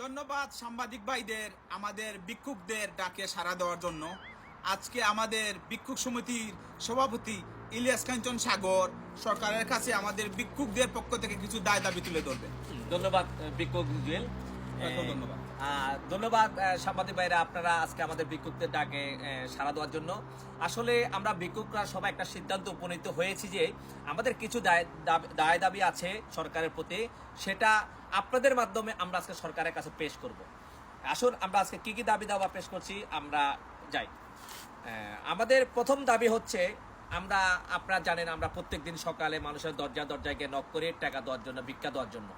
ধন্যবাদ সাংবাদিক ভাইদের আমাদের ভিক্ষুকদের ডাকে সাড়া দেওয়ার জন্য। আজকে আমাদের ভিক্ষুক সমিতির সভাপতি ইলিয়াস কাঞ্চন সাগর সরকারের কাছে আমাদের ভিক্ষুকদের পক্ষ থেকে কিছু দায় দাবি তুলে ধরবে। ধন্যবাদ ভিক্ষুক জুয়েল। ধন্যবাদ ধন্যবাদ সাংবাদিক ভাইরা, আপনারা আজকে আমাদের ভিক্ষুকদের ডাকে সাড়া দেওয়ার জন্য। আসলে আমরা ভিক্ষুকরা সবাই একটা সিদ্ধান্ত উপনীত হয়েছি যে আমাদের কিছু দায় দাবি আছে সরকারের প্রতি, সেটা আপনাদের মাধ্যমে আমরা আজকে সরকারের কাছে পেশ করব। আসুন আমরা আজকে কি কি দাবি দাওয়া পেশ করছি আমরা যাই। আমাদের প্রথম দাবি হচ্ছে, আপনারা জানেন আমরা প্রত্যেকদিন সকালে মানুষের দরজায় গিয়ে নক করে টাকা দেওয়ার জন্য, ভিক্ষা দেওয়ার জন্য।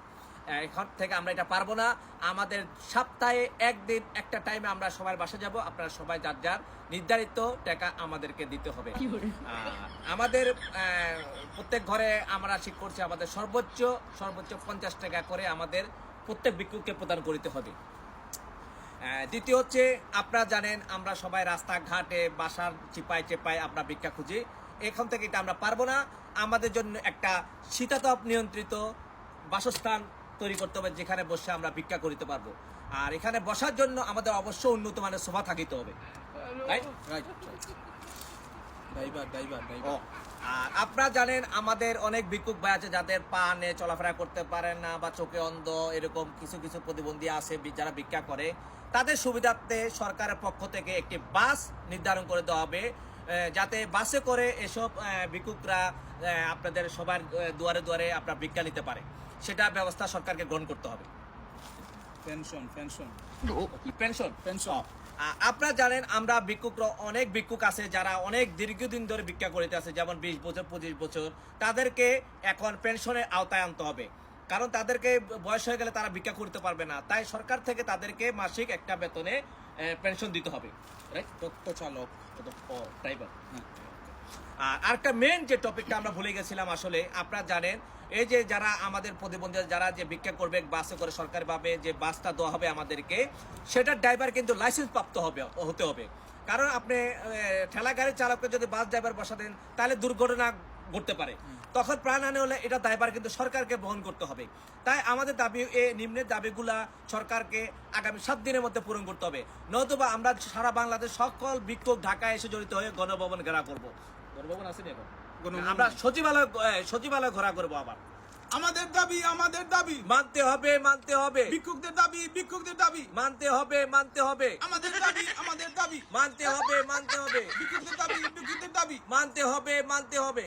এখন থেকে আমরা এটা পারবো না। আমাদের সপ্তাহে একদিন একটা টাইমে আমরা সবার বাসা যাব, আপনারা সবাই যার যার নির্ধারিত টাকা আমাদেরকে দিতে হবে। আমাদের প্রত্যেক ঘরে আমরা ঠিক করছি আমাদের সর্বোচ্চ 50 টাকা করে আমাদের প্রত্যেক ভিক্ষুককে প্রদান করতে হবে। দ্বিতীয় হচ্ছে, আপনারা জানেন আমরা সবাই রাস্তাঘাটে বাসার চিপায় আমরা ভিক্ষা খুঁজি। এখান থেকে এটা আমরা পারবো না। আমাদের জন্য একটা শীতাতপ নিয়ন্ত্রিত বাসস্থান তৈরি করতে হবে, যেখানে বসে আমরা ভিক্ষা করিতে পারবো। আর এখানে বসার জন্য আমাদের অবশ্যই উন্নত মানের সোফা থাকিতে হবে। আর আপনারা জানেন আমাদের অনেক ভিক্ষুক ভাই আছে যাদের পা নিয়ে চলাফেরা করতে পারে না বা চোখে অন্ধ, এরকম কিছু কিছু প্রতিবন্ধী আছে যারা ভিক্ষা করে। তাদের সুবিধার্থে সরকারের পক্ষ থেকে একটি বাস নির্ধারণ করে দেওয়া হবে, যাতে বাসে করে এসব ভিক্ষুকরা আপনাদের সবার দুয়ারে দুয়ারে আপনার ভিক্ষা নিতে পারে। সেটা ব্যবস্থা সরকারকে গ্রহণ করতে হবে। পেনশন আপনারা জানেন আমরা ভিক্ষুকরা, অনেক ভিক্ষুক আছে যারা অনেক দীর্ঘদিন ধরে ভিক্ষা করিতে আছে, যেমন 20 বছর 25 বছর। তাদেরকে এখন পেনশনের আওতায় আনতে হবে, কারণ তাদেরকে বয়স হয়ে গেলে তারা ভিক্ষা করতে পারবে না। তাই সরকার থেকে তাদেরকে মাসিক একটা বেতনে পেনশন দিতে হবে। তথ্য চালক ড্রাইভার। আর একটা মেন যে টপিকটা আমরা ভুলে গেছিলাম, আসলে আপনারা জানেন এই যে যারা আমাদের প্রতিবন্ধী যারা যে ভিক্ষা করবে বাসে করে, সরকারিভাবে যে বাসটা দেওয়া হবে আমাদেরকে, সেটার ড্রাইভার কিন্তু লাইসেন্স প্রাপ্ত হতে হবে। কারণ আপনি ঠেলা গাড়ির চালককে যদি বাস ড্রাইভার বসা দেন, তাহলে দুর্ঘটনা ঘটতে পারে, তখন প্রাণহানি হলে এটা দায়ভার কিন্তু সরকারকে বহন করতে হবে। তাই আমাদের দাবি, এই নিম্নের দাবিগুলা সরকারকে আগামী 7 দিনের মধ্যে পূরণ করতে হবে, নতুবা আমরা সারা বাংলাদেশ সকল বিক্ষোভ ঢাকায় এসে জড়িত হয়ে গণভবন ঘেরা করবো। গণভবন আসেনি এখন, আমরা সচিবালয় ঘোরা করবো আবার। আমাদের দাবি মানতে হবে ভিক্ষুকদের দাবি মানতে হবে আমাদের দাবি মানতে হবে ভিক্ষুকদের দাবি মানতে হবে।